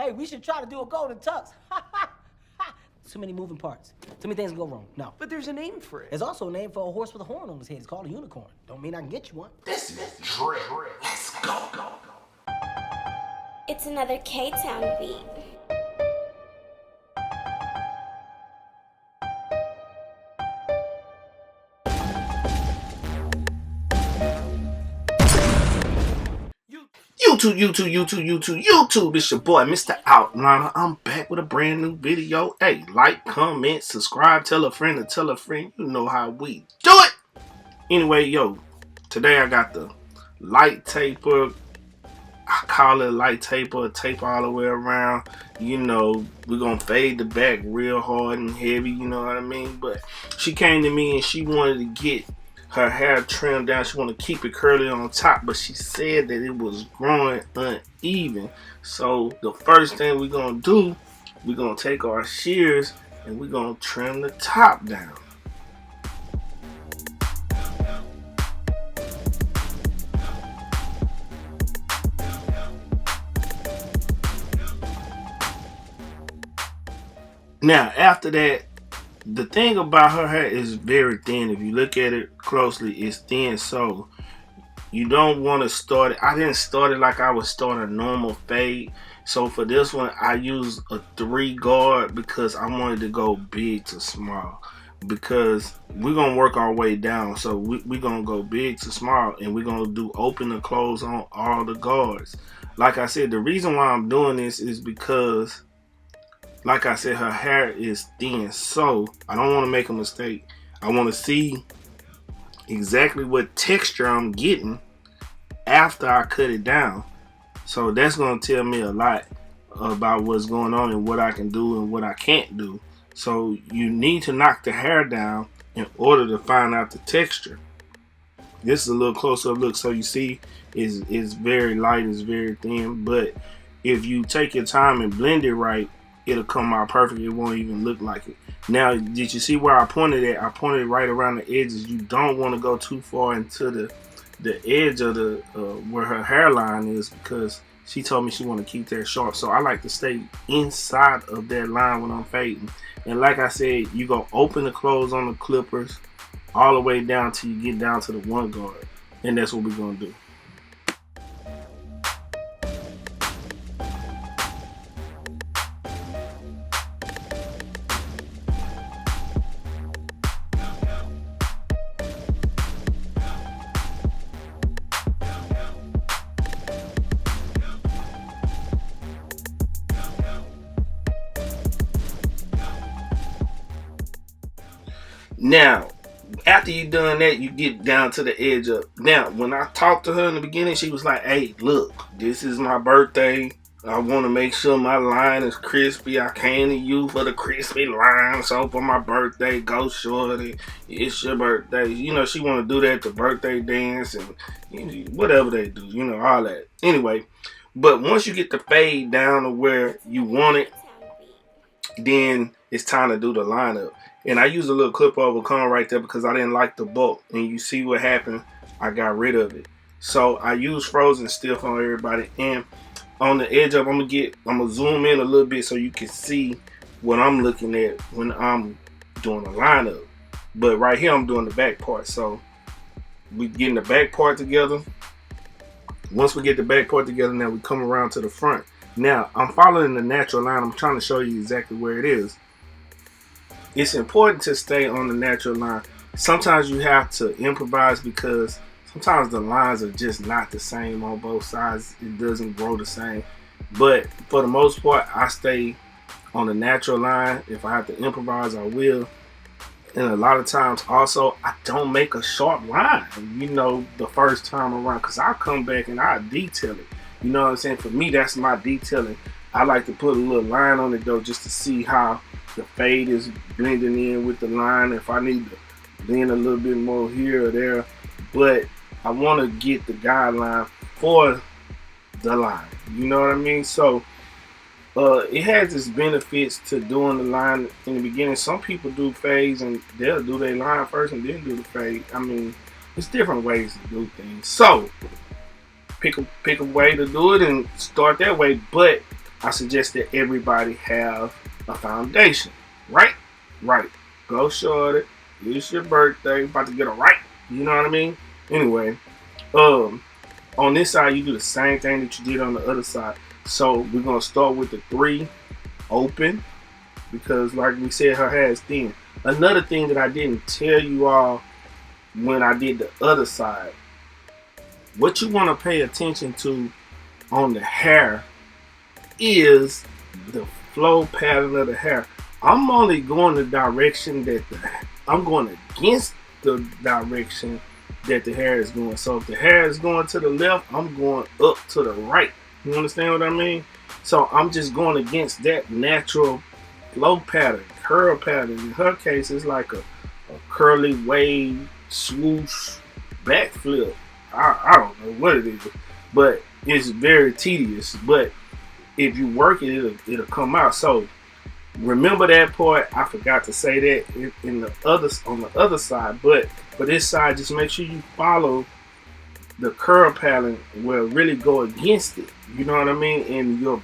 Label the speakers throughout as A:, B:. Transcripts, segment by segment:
A: Hey, we should try to do a golden tux. Too many moving parts. Too many things can go wrong. No.
B: But there's a name for it.
A: There's also a name for a horse with a horn on his head. It's called a unicorn. Don't mean I can get you one.
C: This is drip. Let's go.
D: It's another K-Town beat.
C: YouTube, it's your boy, Mr. Outliner. I'm back with a brand new video. Hey, like, comment, subscribe, tell a friend to tell a friend. You know how we do it. Anyway, yo, today I got the light taper. I call it light taper, tape all the way around. You know, we're going to fade the back real hard and heavy, you know what I mean? But she came to me and she wanted to get her hair trimmed down. She wanted to keep it curly on top, but she said that it was growing uneven. So the first thing we're going to do, we're going to take our shears and we're going to trim the top down. Now, after that, the thing about her hair is very thin. If you look at it closely, it's thin, so you don't want to start it. I didn't start it like I would start a normal fade. So for this one, I used a 3 guard because I wanted to go big to small. Because we're going to work our way down. So we're going to go big to small, and we're going to do open and close on all the guards. Like I said, the reason why I'm doing this is because, like I said, her hair is thin, so I don't want to make a mistake. I want to see exactly what texture I'm getting after I cut it down. So that's going to tell me a lot about what's going on and what I can do and what I can't do. So you need to knock the hair down in order to find out the texture. This is a little close-up look, so you see it's very light, it's very thin, but if you take your time and blend it right, it'll come out perfect. It won't even look like it. Now, did you see where I pointed at? I pointed right around the edges. You don't want to go too far into the edge of the where her hairline is, because she told me she want to keep that sharp. So I like to stay inside of that line when I'm fading. And like I said, you go open the close on the clippers all the way down till you get down to the 1 guard. And that's what we're going to do. Now, after you done that, you get down to the edge up. Now, when I talked to her in the beginning, she was like, hey, look, this is my birthday. I want to make sure my line is crispy. I came to you for the crispy line. So for my birthday, go shorty. It's your birthday. You know, she want to do that, the birthday dance and whatever they do, you know, all that. Anyway, but once you get the fade down to where you want it, then it's time to do the lineup. And I used a little clip over comb right there because I didn't like the bulk. And you see what happened? I got rid of it. So I used frozen stiff on everybody. And on the edge up, I'm gonna zoom in a little bit so you can see what I'm looking at when I'm doing the lineup. But right here, I'm doing the back part. So we getting the back part together. Once we get the back part together, now we come around to the front. Now I'm following the natural line. I'm trying to show you exactly where it is. It's important to stay on the natural line. Sometimes you have to improvise because sometimes the lines are just not the same on both sides. It doesn't grow the same. But for the most part, I stay on the natural line. If I have to improvise, I will. And a lot of times also, I don't make a sharp line, you know, the first time around, because I'll come back and I'll detail it. You know what I'm saying? For me, that's my detailing. I like to put a little line on it though, just to see how the fade is blending in with the line. If I need to blend a little bit more here or there, but I want to get the guideline for the line. You know what I mean? So it has its benefits to doing the line in the beginning. Some people do fades and they'll do their line first and then do the fade. I mean, it's different ways to do things. So pick a way to do it and start that way. But I suggest that everybody have a foundation, right? Right. Go shorty. It's your birthday. About to get it right. You know what I mean? Anyway, on this side, you do the same thing that you did on the other side. So we're gonna start with the 3 open, because like we said, her hair is thin. Another thing that I didn't tell you all when I did the other side, what you want to pay attention to on the hair is the flow pattern of the hair. I'm only going the direction that I'm going against the direction that the hair is going. So if the hair is going to the left, I'm going up to the right. You understand what I mean? So I'm just going against that natural flow pattern, curl pattern. In her case, it's like a curly wave, swoosh, backflip. I don't know what it is, but it's very tedious. But if you work it, it'll come out. So remember that part. I forgot to say that on the other side. But for this side, just make sure you follow the curl pattern will really go against it. You know what I mean? And your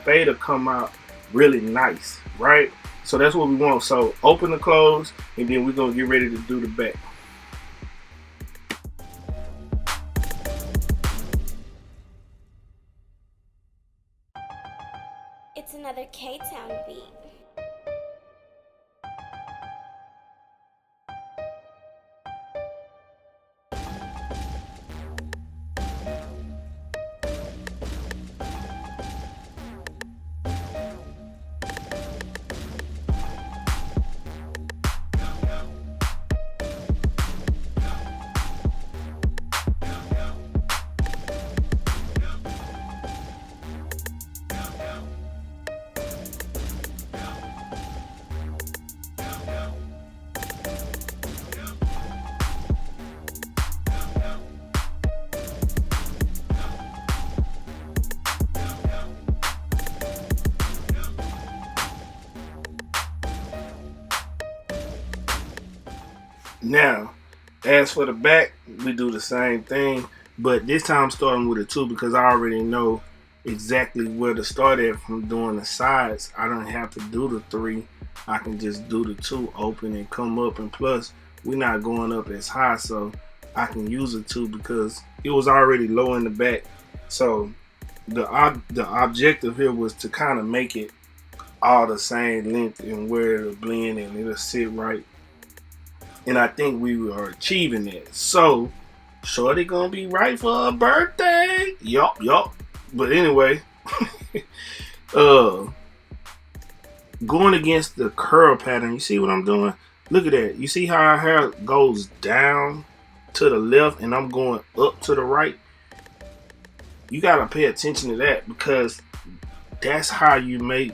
C: fade will come out really nice, right? So that's what we want. So open the close, and then we're gonna get ready to do the back.
D: It's another K-Town beat.
C: Now, as for the back, we do the same thing, but this time I'm starting with a 2 because I already know exactly where to start at from doing the sides. I don't have to do the 3. I can just do the 2, open and come up, and plus we're not going up as high, so I can use a 2 because it was already low in the back. So the objective here was to kind of make it all the same length and where it'll blend and it'll sit right. And I think we are achieving that. So, shorty gonna be right for her birthday. Yup. But anyway, going against the curl pattern. You see what I'm doing? Look at that. You see how our hair goes down to the left and I'm going up to the right? You gotta pay attention to that because that's how you make.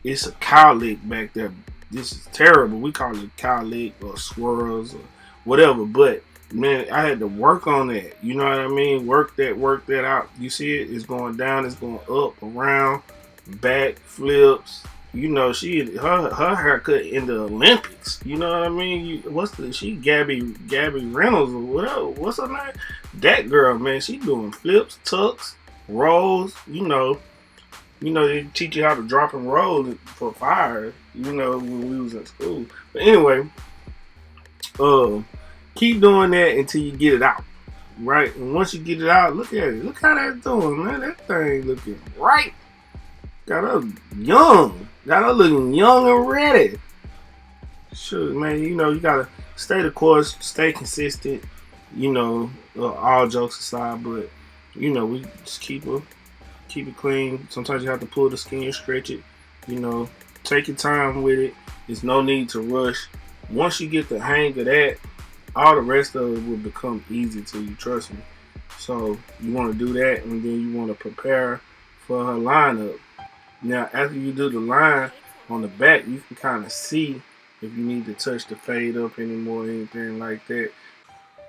C: It's a cowlick back there. This is terrible. We call it cowlick or swirls or whatever. But man, I had to work on that. You know what I mean? Work that out. You see it? It's going down. It's going up, around, back, flips. You know, her haircut in the Olympics. You know what I mean? She Gabby Reynolds or whatever. What's her name? That girl, man. She doing flips, tucks, rolls. You know, they teach you how to drop and roll for fire, you know, when we was in school. But anyway, keep doing that until you get it out, right? And once you get it out, look at it. Look how that's doing, man. That thing looking right. Got her young. Got her looking young and ready. Sure, man, you know, you gotta stay the course, stay consistent, you know, all jokes aside, but, you know, we just keep it clean. Sometimes you have to pull the skin, stretch it, you know, take your time with it. There's no need to rush. Once you get the hang of that, all the rest of it will become easy to you, trust me. So you want to do that, and then you want to prepare for her lineup. Now, after you do the line on the back, you can kind of see if you need to touch the fade up anymore or anything like that.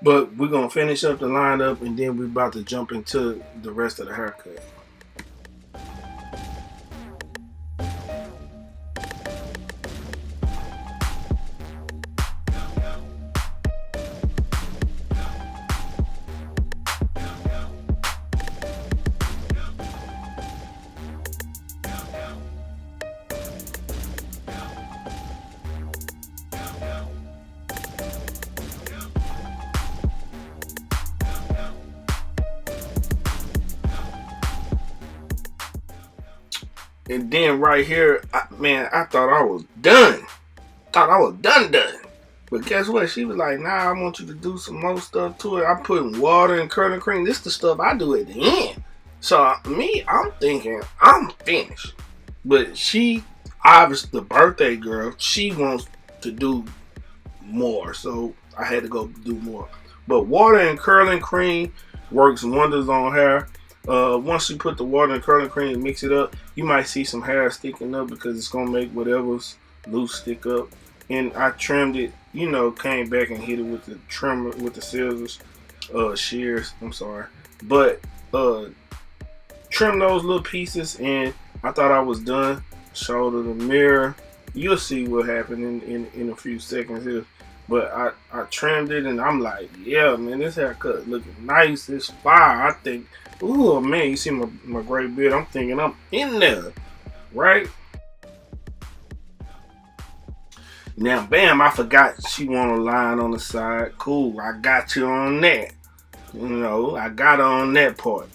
C: But we're going to finish up the lineup, and then we're about to jump into the rest of the haircut. And then right here, man, I thought I was done. Thought I was done. But guess what? She was like, nah, I want you to do some more stuff to it. I put water and curling cream. This is the stuff I do at the end. So I'm thinking I'm finished. But she, obviously the birthday girl, she wants to do more. So I had to go do more. But water and curling cream works wonders on hair. Once you put the water and curling cream and mix it up, you might see some hair sticking up because it's gonna make whatever's loose stick up. And I trimmed it, you know, came back and hit it with the trimmer, with the scissors, shears, I'm sorry. But trim those little pieces, and I thought I was done. Showed her the mirror. You'll see what happened in a few seconds here. But I trimmed it, and I'm like, yeah, man, this haircut looking nice. It's fire. I think, ooh, man, you see my gray beard. I'm thinking I'm in there, right? Now, bam, I forgot she want a line on the side. Cool, I got you on that. You know, I got her on that part.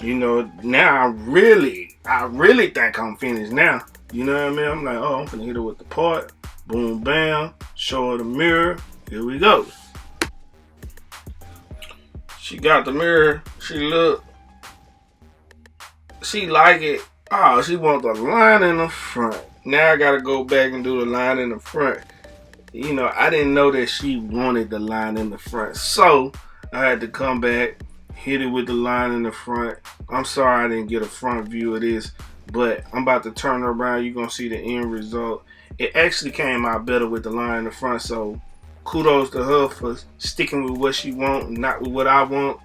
C: You know, now I really think I'm finished now. You know what I mean? I'm like, oh, I'm gonna hit her with the part. Boom, bam. Show her the mirror. Here we go. She got the mirror. She look. She like it. Oh, she want the line in the front. Now I gotta go back and do the line in the front. You know, I didn't know that she wanted the line in the front. So I had to come back, hit it with the line in the front. I'm sorry I didn't get a front view of this, but I'm about to turn her around. You're gonna see the end result. It actually came out better with the line in the front, so kudos to her for sticking with what she wants and not with what I want.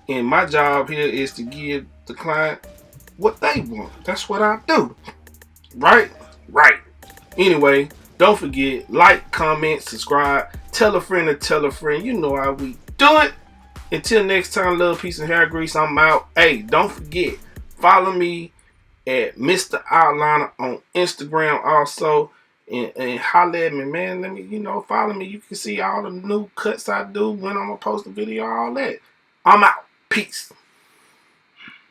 C: And my job here is to give the client what they want. That's what I do. Right? Right. Anyway, don't forget, like, comment, subscribe, tell a friend to tell a friend. You know how we do it. Until next time, love, peace, and hair grease, I'm out. Hey, don't forget, follow me at Mr. Outliner on Instagram also. And holler at me, man. Let me, you know, follow me. You can see all the new cuts I do when I'm going to post a video, all that. I'm out. Peace.